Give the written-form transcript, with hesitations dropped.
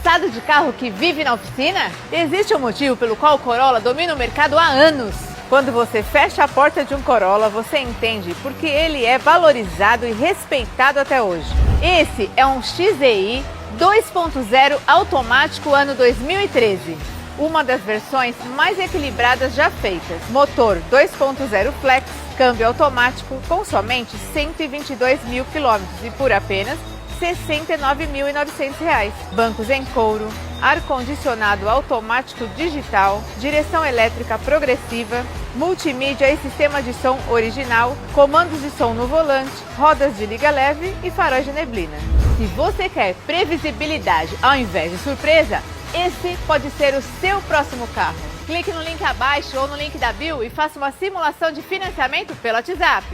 cansado de carro que vive na oficina? Existe um motivo pelo qual o Corolla domina o mercado há anos. Quando você fecha a porta de um Corolla, você entende porque ele é valorizado e respeitado até hoje. Esse é um XEI 2.0 automático ano 2013. Uma das versões mais equilibradas já feitas. Motor 2.0 flex, câmbio automático com somente 122 mil quilômetros e por apenas R$ 69.900. Bancos em couro, ar-condicionado automático digital, direção elétrica progressiva, multimídia e sistema de som original, comandos de som no volante, rodas de liga leve e faróis de neblina. Se você quer previsibilidade ao invés de surpresa, esse pode ser o seu próximo carro. Clique no link abaixo ou no link da bio e faça uma simulação de financiamento pelo WhatsApp.